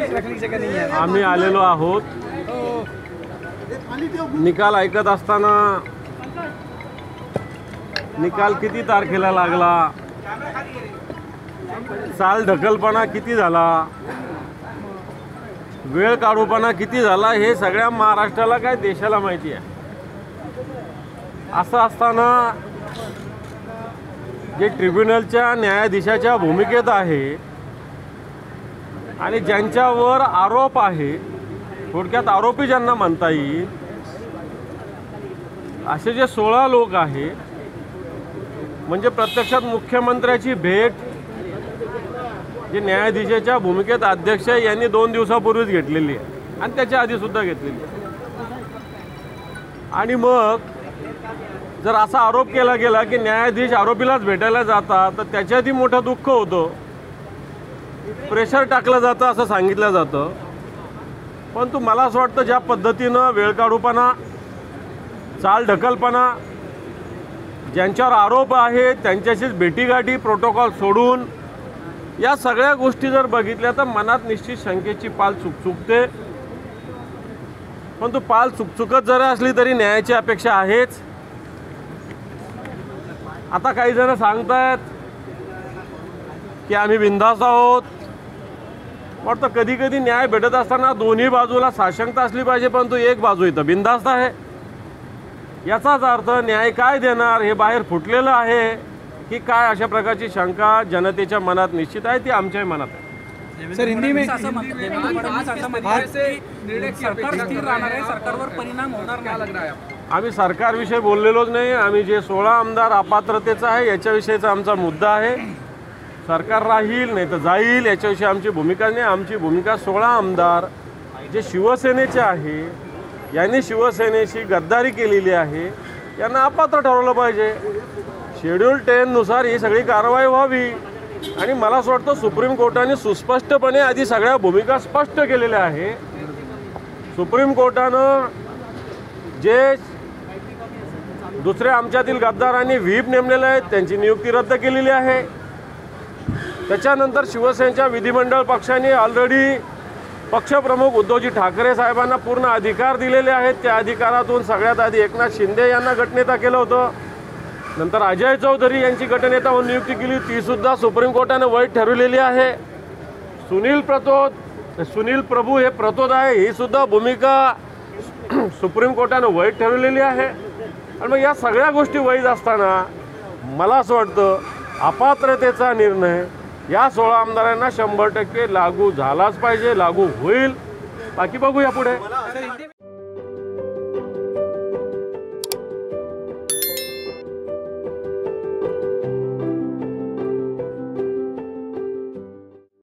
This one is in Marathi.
आम्ही आलेलो आहोत निकाल ऐकत असताना निकाल किती तारखेला लागला, चाल ढकलपणा किती झाला, वेळ काढूपणा किती झाला हे सगळ्या महाराष्ट्राला काय देशाला माहिती आहे। असं असताना जे ट्रिब्युनलच्या न्यायाधीशाच्या भूमिकेत आहे आणि ज्यांच्यावर आरोप आहे, थोडक्यात आरोपी ज्यांना म्हणता येईल, असे जे 16 लोक आहे, म्हणजे प्रत्यक्षात मुख्यमंत्र्याची भेट जे न्यायाधीशाच्या भूमिकेत अध्यक्ष यांनी 2 दिवसापूर्वीच घेतलेली आहे आणि त्याच्या आधी सुद्धा घेतलेली आहे। आणि मग जर असा आरोप केला गेला की न्यायाधीश आरोपीलाच भेटायला जातात तर त्याच्यातही मोठं दुःख होतं, प्रेशर टाकलं जातं असं सांगितलं जातं। परंतु मला असं वाटतं ज्या पद्धतीनं वेळकाढूपणा, चाल ढकलपणा, ज्यांच्यावर आरोप आहे त्यांच्याशीच भेटीगाठी, प्रोटोकॉल सोडून या सगळ्या गोष्टी जर बघितल्या तर मनात निश्चित शंकेची पाल चुकचुकते। परंतु पाल चुकचुकत जरी असली तरी न्यायाची अपेक्षा आहेच। आता काही जण सांगतायत की आम्ही बिनधास्त आहोत। वाटतं कधी कधी न्याय भेटत असताना दोन्ही बाजूला साशंकता असली पाहिजे, परंतु एक बाजू इथं बिनधास्त आहे। याचाच अर्थ न्याय काय देणार हे बाहेर फुटलेलं आहे की काय, अशा प्रकारची शंका जनतेच्या मनात निश्चित आहे, ती आमच्याही मनात आहे। सर हिंदी में सरकारवर परिणाम होणार काय लग रहा है? आम्ही सरकारविषयी बोललेलोच नाही। आम्ही जे 16 आमदार अपात्रतेचा आहे याच्याविषयीचा आमचा मुद्दा आहे। सरकार राहील नाही तर जाईल याच्याविषयी आमची भूमिका नाही। आमची भूमिका 16 आमदार जे शिवसेनेचे आहे, यांनी शिवसेनेशी गद्दारी केलेली आहे, यांना अपात्र ठरवलं पाहिजे। शेड्यूल 10 नुसार ही सगळी कारवाई व्हावी। आणि मला असं वाटतं सुप्रीम कोर्टाने सुस्पष्टपणे आधी सगळ्या भूमिका स्पष्ट केलेल्या आहे। सुप्रीम कोर्टानं जे दुसऱ्या आमच्यातील गद्दारांनी व्हीप नेमलेले आहेत त्यांची नियुक्ती रद्द केलेली आहे। त्याच्यानंतर शिवसेनेच्या विधिमंडळ पक्षाने ऑलरेडी पक्षप्रमुख उद्धवजी ठाकरे साहेबांना पूर्ण अधिकार दिलेले आहेत। त्या अधिकारातून सगळ्यात आधी एकनाथ शिंदे यांना गटनेता केलं होतं, नंतर अजय चौधरी यांची गटनेता म्हणून नियुक्ती केली, ती सुद्धा सुप्रीम कोर्टाने वैध ठरवलेली आहे। सुनील प्रभू हे प्रतोद आहे, ही सुद्धा भूमिका सुप्रीम कोर्टाने वैध ठरवलेली आहे। आणि मग या सगळ्या गोष्टी वैध असताना मला असं वाटतं अपात्रतेचा निर्णय या 16 आमदारांना 100% लागू झालाच पाहिजे, लागू होईल। बाकी बघूया पुढे।